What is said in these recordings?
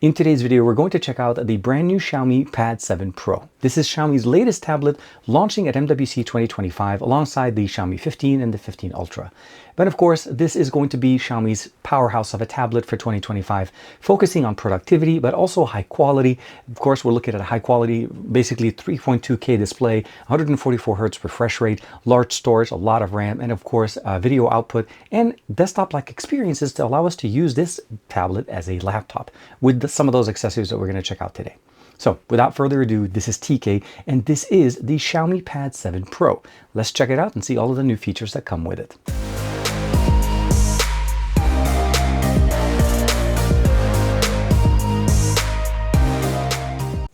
In today's video, we're going to check out the brand new Xiaomi Pad 7 Pro. This is Xiaomi's latest tablet launching at MWC 2025 alongside the Xiaomi 15 and the 15 Ultra. But of course, this is going to be Xiaomi's powerhouse of a tablet for 2025, focusing on productivity, but also high quality. Of course, we're looking at a high quality, basically 3.2K display, 144 Hz refresh rate, large storage, a lot of RAM, and of course, video output and desktop-like experiences to allow us to use this tablet as a laptop with some of those accessories that we're going to check out today. So without further ado, this is TK and this is the Xiaomi Pad 7 Pro. Let's check it out and see all of the new features that come with it.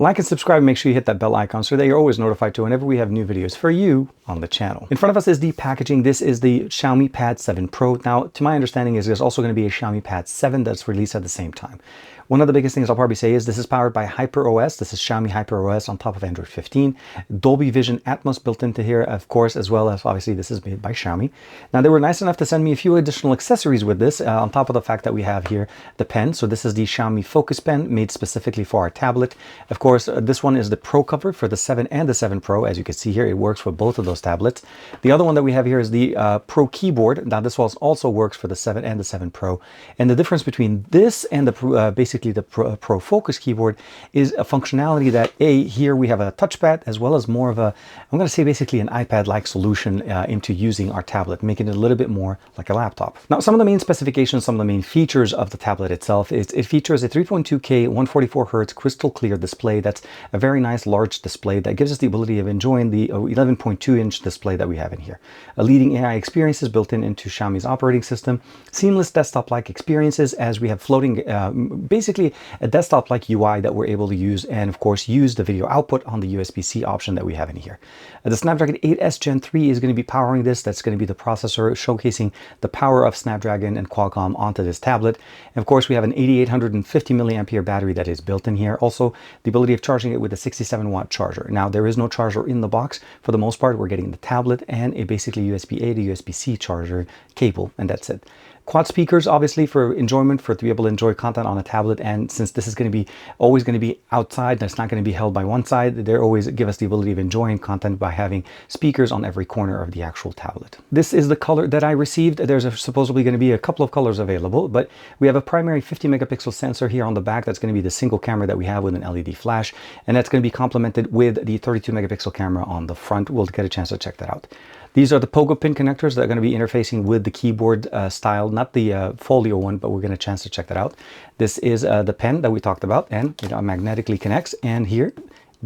Like and subscribe, make sure you hit that bell icon so that you're always notified to whenever we have new videos for you on the channel. In front of us is the packaging. This is the Xiaomi Pad 7 Pro. Now, to my understanding is there's also going to be a Xiaomi Pad 7 that's released at the same time. One of the biggest things I'll probably say is this is powered by HyperOS. This is Xiaomi HyperOS on top of Android 15. Dolby Vision Atmos built into here, of course, as well as obviously this is made by Xiaomi. Now they were nice enough to send me a few additional accessories with this on top of the fact that we have here the pen. So this is the Xiaomi Focus Pen made specifically for our tablet. Of course, this one is the Pro cover for the 7 and the 7 Pro. As you can see here, it works for both of those tablets. The other one that we have here is the Pro keyboard. Now this one also works for the 7 and the 7 Pro. And the difference between this and the basically the Pro Focus keyboard is a functionality that here we have a touchpad as well as more of a, I'm going to say basically an iPad-like solution into using our tablet, making it a little bit more like a laptop. Now, some of the main specifications, some of the main features of the tablet itself is it features a 3.2K 144 Hz crystal clear display. That's a very nice large display that gives us the ability of enjoying the 11.2-inch display that we have in here. A leading AI experiences built into Xiaomi's operating system, seamless desktop-like experiences as we have floating, basically a desktop-like UI that we're able to use, and of course use the video output on the USB-C option that we have in here. The Snapdragon 8S Gen 3 is going to be powering this. That's going to be the processor showcasing the power of Snapdragon and Qualcomm onto this tablet. And of course, we have an 8850 milliampere battery that is built in here. Also, the ability of charging it with a 67-watt charger. Now, there is no charger in the box. For the most part, we're getting the tablet and a basically USB-A to USB-C charger cable, and that's it. Quad speakers, obviously, for enjoyment, to be able to enjoy content on a tablet. And since this is going to be always going to be outside, and it's not going to be held by one side, they always give us the ability of enjoying content by having speakers on every corner of the actual tablet. This is the color that I received. There's supposedly going to be a couple of colors available, but we have a primary 50 megapixel sensor here on the back. That's going to be the single camera that we have with an LED flash, and that's going to be complemented with the 32 megapixel camera on the front. We'll get a chance to check that out. These are the pogo pin connectors that are going to be interfacing with the keyboard style, not the folio one, but we're going to chance to check that out. This is the pen that we talked about, and it magnetically connects, and here it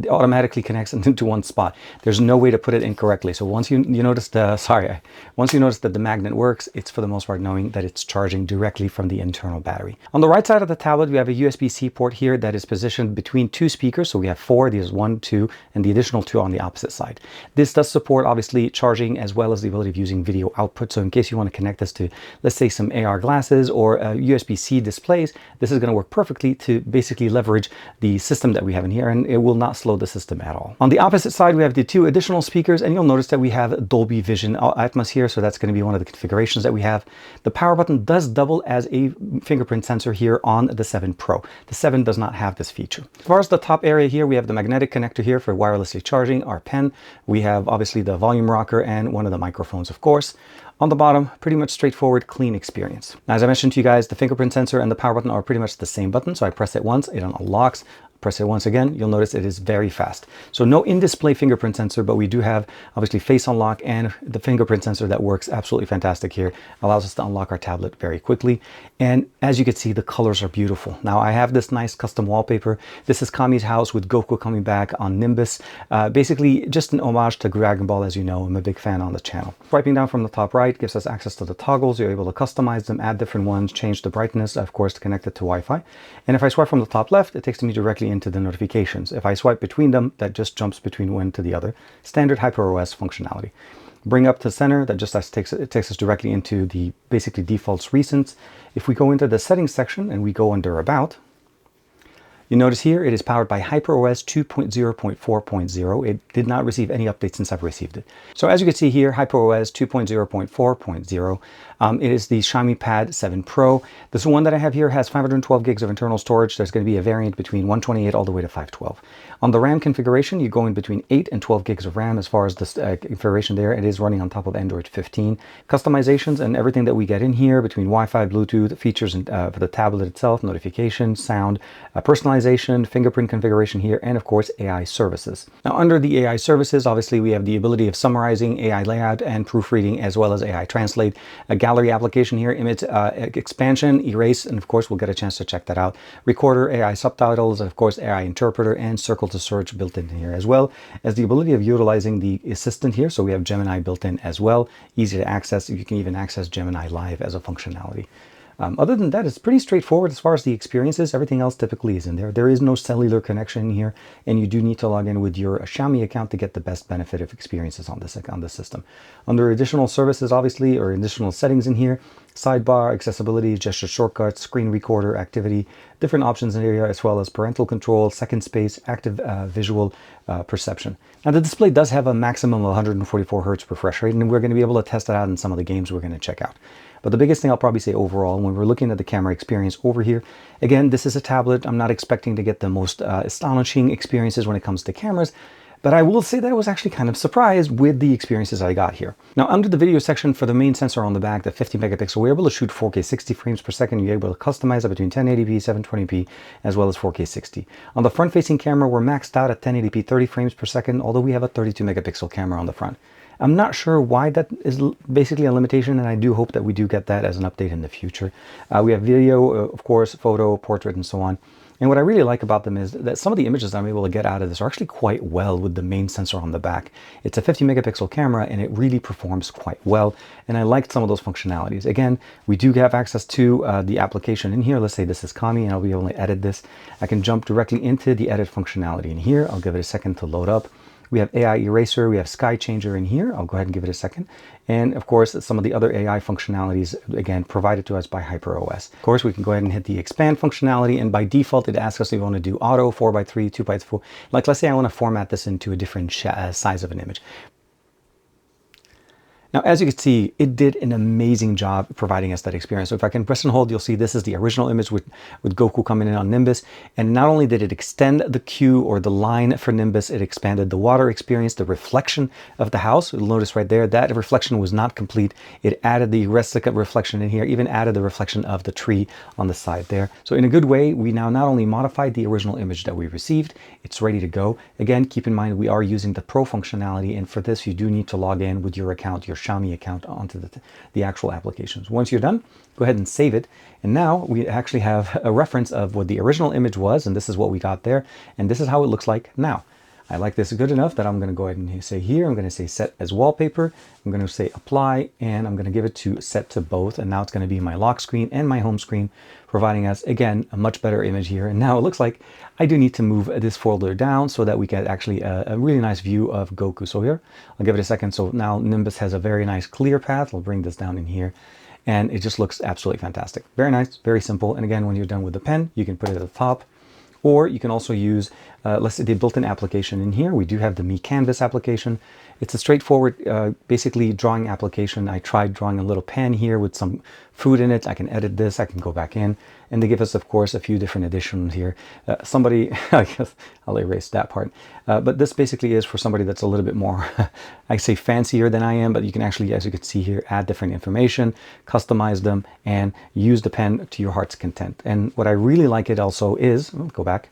automatically connects into one spot. There's no way to put it in correctly. So once you notice once you notice that the magnet works, it's for the most part knowing that it's charging directly from the internal battery. On the right side of the tablet, we have a USB-C port here that is positioned between two speakers. So we have 4, there's 1, 2, and the additional 2 on the opposite side. This does support obviously charging as well as the ability of using video output. So in case you want to connect this to, let's say, some AR glasses or USB-C displays, this is going to work perfectly to basically leverage the system that we have in here, and it will not slow the system at all. On the opposite side, we have the 2 additional speakers, and you'll notice that we have Dolby Vision Atmos here, so that's going to be one of the configurations that we have. The power button does double as a fingerprint sensor here on the 7 Pro. The 7 does not have this feature. As far as the top area here, we have the magnetic connector here for wirelessly charging our pen. We have obviously the volume rocker and one of the microphones, of course. On the bottom, pretty much straightforward, clean experience. Now, as I mentioned to you guys, the fingerprint sensor and the power button are pretty much the same button. So I press it once, it unlocks. Press it once again, you'll notice it is very fast. So no in-display fingerprint sensor, but we do have obviously face unlock and the fingerprint sensor that works absolutely fantastic here. Allows us to unlock our tablet very quickly. And as you can see, the colors are beautiful. Now I have this nice custom wallpaper. This is Kami's house with Goku coming back on Nimbus. Basically just an homage to Dragon Ball. As you know, I'm a big fan on the channel. Swiping down from the top right gives us access to the toggles. You're able to customize them, add different ones, change the brightness, of course, to connect it to Wi-Fi. And if I swipe from the top left, it takes me directly into the notifications. If I swipe between them, that just jumps between one to the other. Standard HyperOS functionality. Bring up to center, that just takes us directly into the basically defaults recents. If we go into the settings section and we go under about, You notice here it is powered by HyperOS 2.0.4.0. It did not receive any updates since I've received it. So as you can see here, HyperOS 2.0.4.0. It is the Xiaomi Pad 7 Pro. This one that I have here has 512 gigs of internal storage. There's going to be a variant between 128 all the way to 512. On the RAM configuration, you go in between 8 and 12 gigs of RAM as far as this configuration there. It is running on top of Android 15. Customizations and everything that we get in here between Wi-Fi, Bluetooth, features and, for the tablet itself, notifications, sound, personalization, fingerprint configuration here, and of course AI services. Now under the AI services, obviously we have the ability of summarizing, AI layout, and proofreading, as well as AI translate. A gallery application here, image expansion, erase, and of course we'll get a chance to check that out. Recorder, AI subtitles, and of course AI interpreter, and circle to search built in here, as well as the ability of utilizing the assistant here. So we have Gemini built in as well, easy to access. You can even access Gemini Live as a functionality. Other than that, it's pretty straightforward as far as the experiences. Everything else typically is in there. There is no cellular connection here, and you do need to log in with your Xiaomi account to get the best benefit of experiences on the system. Under additional services, obviously, or additional settings in here, sidebar, accessibility, gesture shortcuts, screen recorder, activity, different options in here, as well as parental control, second space, active visual perception. Now the display does have a maximum of 144 Hz refresh rate, and we're going to be able to test that out in some of the games we're going to check out. But the biggest thing I'll probably say overall, when we're looking at the camera experience over here, again, this is a tablet. I'm not expecting to get the most astonishing experiences when it comes to cameras, but I will say that I was actually kind of surprised with the experiences I got here. Now, under the video section for the main sensor on the back, the 50 megapixel, we're able to shoot 4K 60 frames per second. You're able to customize it between 1080p, 720p, as well as 4K 60. On the front-facing camera, we're maxed out at 1080p 30 frames per second, although we have a 32 megapixel camera on the front. I'm not sure why that is basically a limitation, and I do hope that we do get that as an update in the future. We have video, of course, photo, portrait, and so on. And what I really like about them is that some of the images I'm able to get out of this are actually quite well with the main sensor on the back. It's a 50 megapixel camera, and it really performs quite well. And I liked some of those functionalities. Again, we do have access to the application in here. Let's say this is Kami, and I'll be able to edit this. I can jump directly into the edit functionality in here. I'll give it a second to load up. We have AI Eraser, we have Sky Changer in here. I'll go ahead and give it a second. And of course, some of the other AI functionalities, again, provided to us by HyperOS. Of course, we can go ahead and hit the expand functionality, and by default, it asks us if we want to do auto, 4:3, 2:4. Like, let's say I want to format this into a different size of an image. Now, as you can see, it did an amazing job providing us that experience. So if I can press and hold, you'll see this is the original image with Goku coming in on Nimbus. And not only did it extend the queue or the line for Nimbus, it expanded the water experience, the reflection of the house. You'll notice right there, that reflection was not complete. It added the replica reflection in here, even added the reflection of the tree on the side there. So in a good way, we now not only modified the original image that we received, it's ready to go. Again, keep in mind, we are using the Pro functionality. And for this, you do need to log in with your account, your Xiaomi account, onto the actual applications. Once you're done, go ahead and save it. And now we actually have a reference of what the original image was, and this is what we got there, and this is how it looks like now. I like this good enough that I'm going to go ahead and say here, I'm going to say set as wallpaper. I'm going to say apply, and I'm going to give it to set to both. And now it's going to be my lock screen and my home screen, providing us, again, a much better image here. And now it looks like I do need to move this folder down so that we get actually a really nice view of Goku. So here, I'll give it a second. So now Nimbus has a very nice clear path. I'll bring this down in here. And it just looks absolutely fantastic. Very nice, very simple. And again, when you're done with the pen, you can put it at the top. Or you can also use, let's say, the built-in application in here. We do have the Mi Canvas application. It's a straightforward, basically drawing application. I tried drawing a little pen here with some food in it. I can edit this. I can go back in. And they give us, of course, a few different additions here. I guess I'll erase that part. But this basically is for somebody that's a little bit more, I say fancier than I am, but you can actually, as you can see here, add different information, customize them, and use the pen to your heart's content. And what I really like it also is, go back,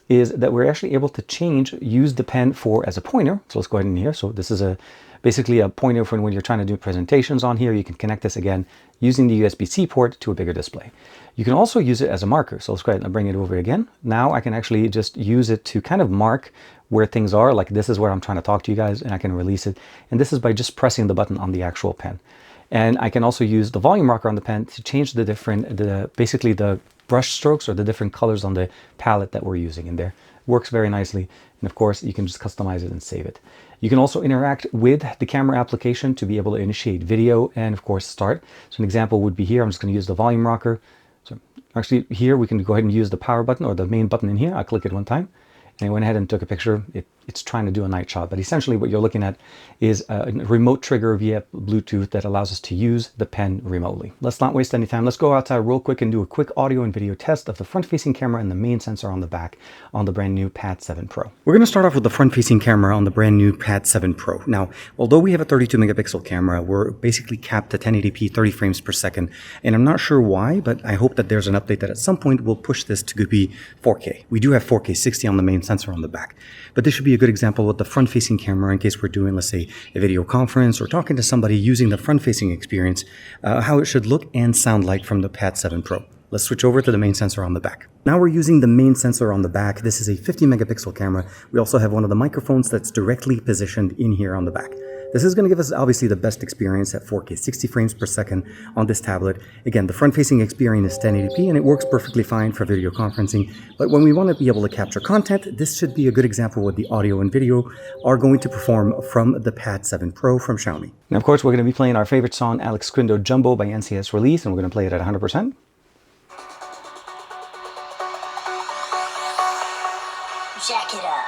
is that we're actually able to use the pen as a pointer. So let's go ahead in here. So this is basically a pointer for when you're trying to do presentations on here. You can connect this again using the USB-C port to a bigger display. You can also use it as a marker. So let's go ahead and bring it over again. Now I can actually just use it to kind of mark where things are. Like this is where I'm trying to talk to you guys, and I can release it. And this is by just pressing the button on the actual pen. And I can also use the volume marker on the pen to change basically the brush strokes or the different colors on the palette that we're using in there. Works very nicely. And of course, you can just customize it and save it. You can also interact with the camera application to be able to initiate video and of course start. So an example would be here. I'm just going to use the volume rocker. So Actually, here we can go ahead and use the power button or the main button in here. I click it one time and it went ahead and took a picture. It's trying to do a night shot, but essentially what you're looking at is a remote trigger via Bluetooth that allows us to use the pen remotely. Let's not waste any time. Let's go outside real quick and do a quick audio and video test of the front-facing camera and the main sensor on the back on the brand new Pad 7 Pro. We're going to start off with the front-facing camera on the brand new Pad 7 Pro. Now, although we have a 32 megapixel camera, we're basically capped at 1080p 30 frames per second, and I'm not sure why, but I hope that there's an update that at some point will push this to be 4K. We do have 4K 60 on the main sensor on the back, but this should be a good example with the front-facing camera in case we're doing, let's say, a video conference or talking to somebody using the front-facing experience, how it should look and sound like from the Pad 7 Pro. Let's switch over to the main sensor on the back. Now we're using the main sensor on the back. This is a 50 megapixel camera. We also have one of the microphones that's directly positioned in here on the back. This is going to give us obviously the best experience at 4K 60 frames per second on this tablet. Again, the front-facing experience is 1080p and it works perfectly fine for video conferencing. But when we want to be able to capture content, this should be a good example what the audio and video are going to perform from the Pad 7 Pro from Xiaomi. Now, of course, we're going to be playing our favorite song, Alex Quindo Jumbo by NCS Release, and we're going to play it at 100%. Jack it up.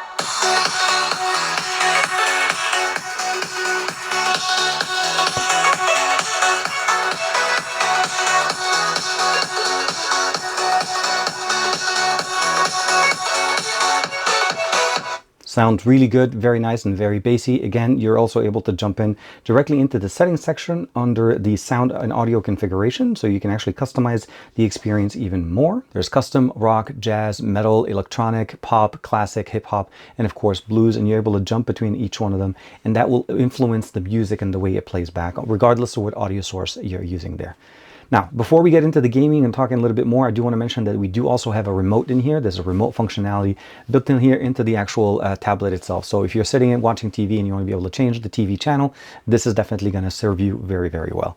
Sounds really good, very nice and very bassy. Again, you're also able to jump in directly into the settings section under the sound and audio configuration, so you can actually customize the experience even more. There's custom, rock, jazz, metal, electronic, pop, classic, hip hop, and of course blues, and you're able to jump between each one of them, and that will influence the music and the way it plays back, regardless of what audio source you're using there. Now, before we get into the gaming and talking a little bit more, I do want to mention that we do also have a remote in here. There's a remote functionality built in here into the actual tablet itself. So if you're sitting and watching TV and you want to be able to change the TV channel, this is definitely going to serve you very, very well.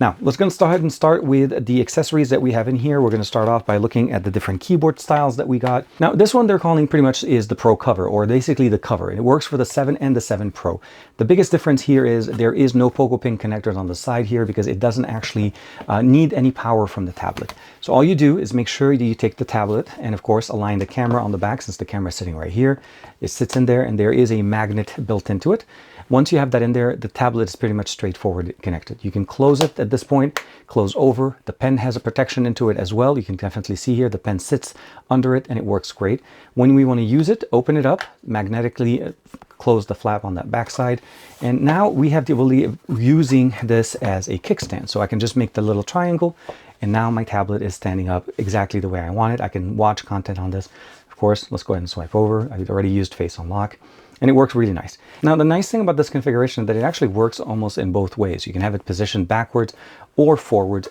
Now, let's go ahead and start with the accessories that we have in here. We're going to start off by looking at the different keyboard styles that we got. Now, this one they're calling pretty much is the Pro cover, or basically the cover. And it works for the 7 and the 7 Pro. The biggest difference here is there is no Poco pin connectors on the side here because it doesn't actually need any power from the tablet. So all you do is make sure that you take the tablet and of course align the camera on the back, since the camera is sitting right here. It sits in there and there is a magnet built into it. Once you have that in there, the tablet is pretty much straightforward connected. You can close it at this point, close over. The pen has a protection into it as well. You can definitely see here the pen sits under it and it works great. When we want to use it, open it up, magnetically close the flap on that backside. And now we have the ability of using this as a kickstand. So I can just make the little triangle and now my tablet is standing up exactly the way I want it. I can watch content on this. Of course, let's go ahead and swipe over. I've already used Face Unlock. And it works really nice. Now, the nice thing about this configuration is that it actually works almost in both ways. You can have it positioned backwards or forwards,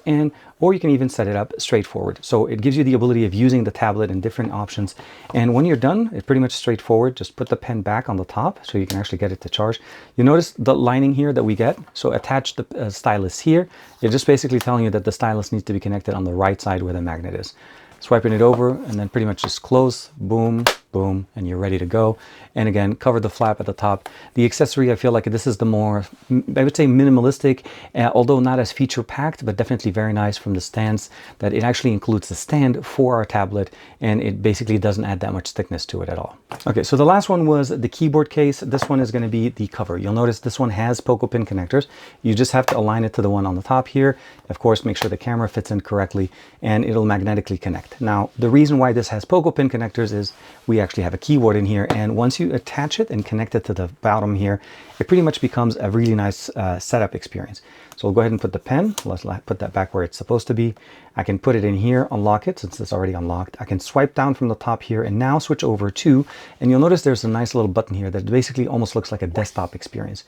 or you can even set it up straight forward. So it gives you the ability of using the tablet in different options. And when you're done, it's pretty much straightforward. Just put the pen back on the top so you can actually get it to charge. You notice the lining here that we get. So attach the stylus here. It's just basically telling you that the stylus needs to be connected on the right side where the magnet is. Swiping it over and then pretty much just close, boom, boom, and you're ready to go. And again, cover the flap at the top. The accessory, I feel like this is the more, I would say minimalistic, although not as feature packed, but definitely very nice from the stance that it actually includes the stand for our tablet and it basically doesn't add that much thickness to it at all. Okay, so the last one was the keyboard case. This one is going to be the cover. You'll notice this one has Poco pin connectors. You just have to align it to the one on the top here. Of course, make sure the camera fits in correctly and it'll magnetically connect. Now, the reason why this has Poco pin connectors is we actually have a keyboard in here, and once you attach it and connect it to the bottom here, it pretty much becomes a really nice setup experience. So we'll go ahead and put the pen. Let's put that back where it's supposed to be. I can put it in here, unlock it since it's already unlocked. I can swipe down from the top here and now switch over to, and you'll notice there's a nice little button here that basically almost looks like a desktop experience.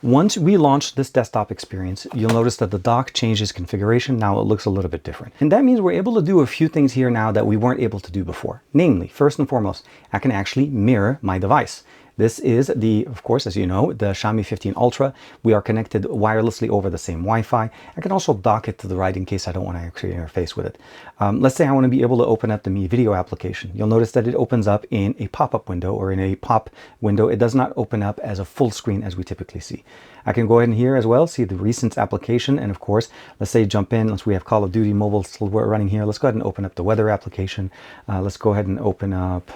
Once we launch this desktop experience, you'll notice that the dock changes configuration. Now it looks a little bit different. And that means we're able to do a few things here now that we weren't able to do before. Namely, first and foremost, I can actually mirror my device. This is of course, as you know, the Xiaomi 15 Ultra. We are connected wirelessly over the same Wi-Fi. I can also dock it to the right in case I don't want to actually interface with it. Let's say I want to be able to open up the Mi Video application. You'll notice that it opens up in a pop-up window or in a pop window. It does not open up as a full screen as we typically see. I can go ahead and here as well see the recent application, and of course, let's say jump in. Let's we have Call of Duty Mobile still running here. Let's go ahead and open up the weather application. Let's go ahead and open up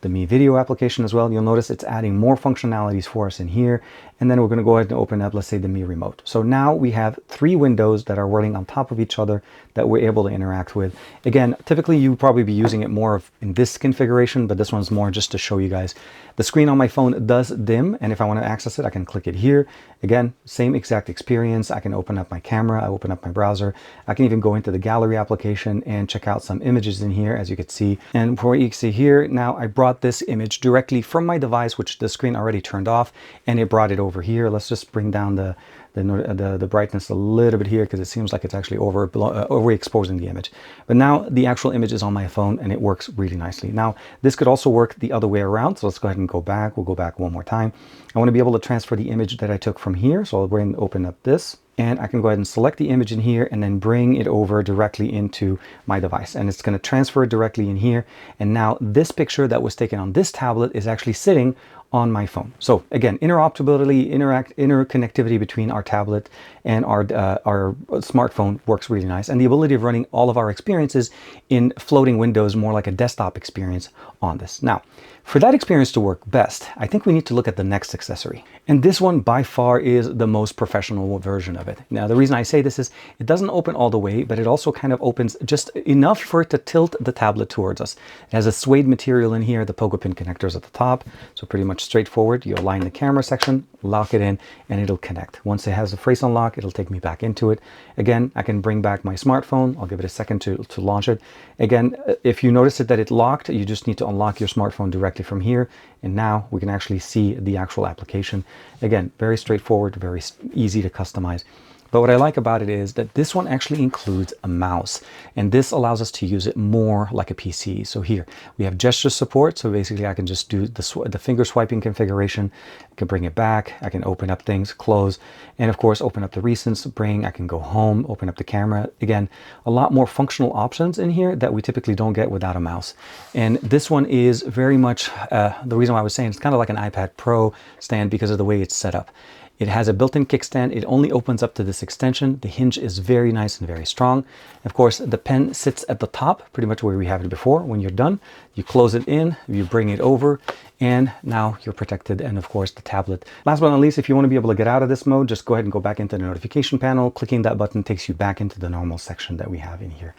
the Mi Video application as well. You'll notice it's adding more functionalities for us in here. And then we're going to go ahead and open up, let's say, the Mi Remote. So now we have 3 windows that are running on top of each other that we're able to interact with. Again, typically you would probably be using it more in this configuration, but this one's more just to show you guys. The screen on my phone does dim, and if I want to access it, I can click it here. Again, same exact experience. I can open up my camera, I open up my browser. I can even go into the gallery application and check out some images in here, as you can see. And for what you can see here, now I brought this image directly from my device, which the screen already turned off, and it brought it over here. Let's just bring down the brightness a little bit here because it seems like it's actually overexposing the image. But now the actual image is on my phone and it works really nicely. Now this could also work the other way around. So let's go ahead and go back. We'll go back one more time. I want to be able to transfer the image that I took from here. So I'll go ahead and open up this. And I can go ahead and select the image in here and then bring it over directly into my device. And it's going to transfer it directly in here. And now this picture that was taken on this tablet is actually sitting on my phone. So again, interoperability, interconnectivity between our tablet and our smartphone works really nice. And the ability of running all of our experiences in floating windows, more like a desktop experience on this. Now, for that experience to work best, I think we need to look at the next accessory. And this one by far is the most professional version of it. Now, the reason I say this is it doesn't open all the way, but it also kind of opens just enough for it to tilt the tablet towards us. It has a suede material in here, the pogo pin connectors at the top. So pretty much straightforward. You align the camera section, lock it in, and it'll connect. Once it has a face unlock, it'll take me back into it. Again, I can bring back my smartphone. I'll give it a second to launch it. Again, if you notice that it locked, you just need to unlock your smartphone directly from here. And now we can actually see the actual application. Again, very straightforward, very easy to customize. But what I like about it is that this one actually includes a mouse, and this allows us to use it more like a PC. So here we have gesture support. So basically I can just do the finger swiping configuration. I can bring it back. I can open up things, close, and of course open up the recents, I can go home, open up the camera. Again, a lot more functional options in here that we typically don't get without a mouse. And this one is very much, the reason why I was saying it's kind of like an iPad Pro stand because of the way it's set up. It has a built-in kickstand. It only opens up to this extension. The hinge is very nice and very strong. Of course, the pen sits at the top, pretty much where we have it before. When you're done, you close it in, you bring it over, and now you're protected. And of course, the tablet. Last but not least, if you want to be able to get out of this mode, just go ahead and go back into the notification panel. Clicking that button takes you back into the normal section that we have in here.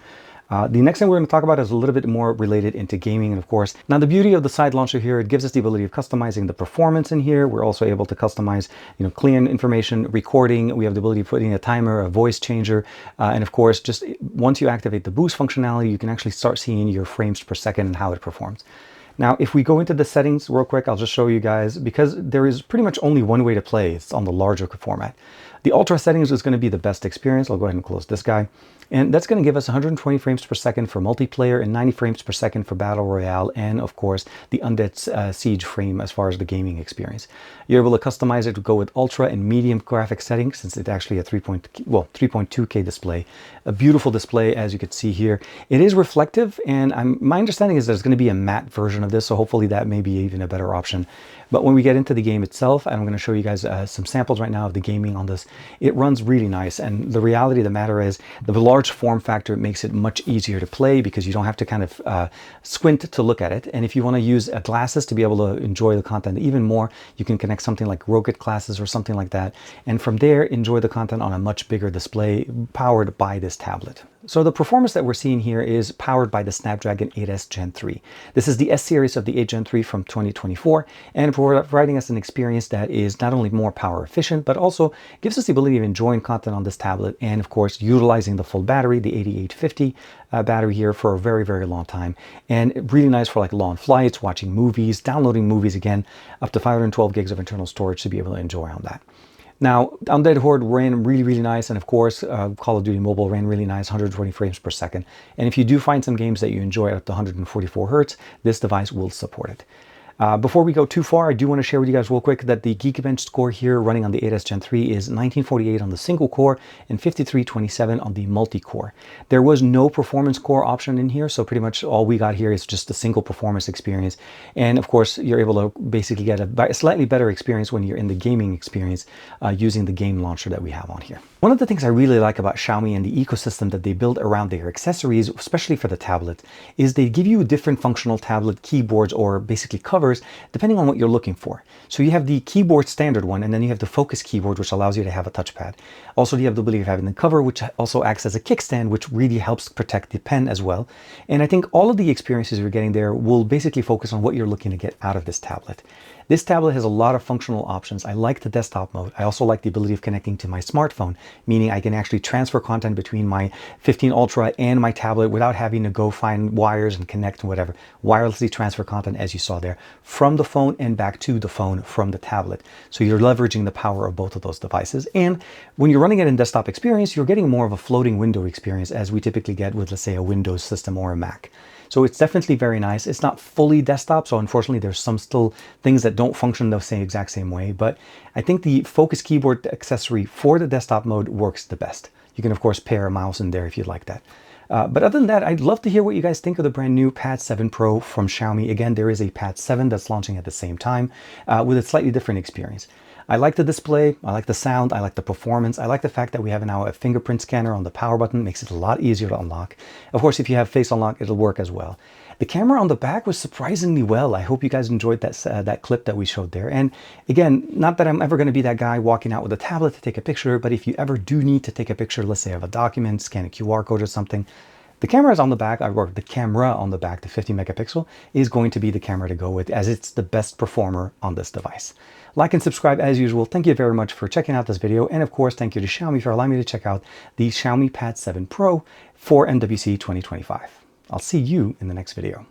The next thing we're going to talk about is a little bit more related into gaming, and of course, now the beauty of the side launcher here, it gives us the ability of customizing the performance in here. We're also able to customize, clean information, recording. We have the ability of putting a timer, a voice changer, and of course, just once you activate the boost functionality, you can actually start seeing your frames per second and how it performs. Now, if we go into the settings real quick, I'll just show you guys, because there is pretty much only one way to play. It's on the larger format. The Ultra settings is going to be the best experience. I'll go ahead and close this guy. And that's going to give us 120 frames per second for multiplayer and 90 frames per second for Battle Royale, and of course the Undead Siege frame as far as the gaming experience. You're able to customize it to go with ultra and medium graphic settings, since it's actually a 3.2K display. A beautiful display, as you can see here. It is reflective, and my understanding is there's going to be a matte version of this, so hopefully that may be even a better option. But when we get into the game itself, and I'm going to show you guys some samples right now of the gaming on this, it runs really nice. And the reality of the matter is the large form factor makes it much easier to play because you don't have to kind of squint to look at it. And if you want to use glasses to be able to enjoy the content even more, you can connect something like Rocket glasses or something like that. And from there, enjoy the content on a much bigger display powered by this tablet. So the performance that we're seeing here is powered by the Snapdragon 8S Gen 3. This is the S series of the 8 Gen 3 from 2024, and providing us an experience that is not only more power efficient, but also gives us the ability of enjoying content on this tablet, and of course, utilizing the full battery, the 8850 battery here, for a very, very long time. And really nice for like long flights, watching movies, downloading movies, again, up to 512 gigs of internal storage to be able to enjoy on that. Now, Undead Horde ran really, really nice, and of course, Call of Duty Mobile ran really nice, 120 frames per second. And if you do find some games that you enjoy at up to 144 Hertz, this device will support it. Before we go too far, I do want to share with you guys real quick that the Geekbench score here running on the 8S Gen 3 is 1948 on the single core and 5327 on the multi-core. There was no performance core option in here, so pretty much all we got here is just a single performance experience. And of course, you're able to basically get a slightly better experience when you're in the gaming experience using the game launcher that we have on here. One of the things I really like about Xiaomi and the ecosystem that they build around their accessories, especially for the tablet, is they give you different functional tablet keyboards or basically covers depending on what you're looking for. So you have the keyboard standard one, and then you have the focus keyboard, which allows you to have a touchpad. Also, you have the ability of having the cover, which also acts as a kickstand, which really helps protect the pen as well. And I think all of the experiences you're getting there will basically focus on what you're looking to get out of this tablet. This tablet has a lot of functional options. I like the desktop mode. I also like the ability of connecting to my smartphone, meaning I can actually transfer content between my 15 Ultra and my tablet without having to go find wires and connect and whatever. Wirelessly transfer content, as you saw there, from the phone and back to the phone from the tablet. So you're leveraging the power of both of those devices. And when you're running it in desktop experience, you're getting more of a floating window experience as we typically get with, let's say, a Windows system or a Mac. So it's definitely very nice. It's not fully desktop, so unfortunately there's some still things that don't function the exact same way, but I think the focus keyboard accessory for the desktop mode works the best. You can of course pair a mouse in there if you'd like that. But other than that, I'd love to hear what you guys think of the brand new Pad 7 Pro from Xiaomi. Again, there is a Pad 7 that's launching at the same time with a slightly different experience. I like the display, I like the sound, I like the performance, I like the fact that we have now a fingerprint scanner on the power button, makes it a lot easier to unlock. Of course, if you have face unlock, it'll work as well. The camera on the back was surprisingly well. I hope you guys enjoyed that clip that we showed there. And again, not that I'm ever going to be that guy walking out with a tablet to take a picture, but if you ever do need to take a picture, let's say of a document, scan a QR code or something, the camera is on the back, or the camera on the back, the 50 megapixel, is going to be the camera to go with, as it's the best performer on this device. Like and subscribe as usual. Thank you very much for checking out this video. And of course, thank you to Xiaomi for allowing me to check out the Xiaomi Pad 7 Pro for MWC 2025. I'll see you in the next video.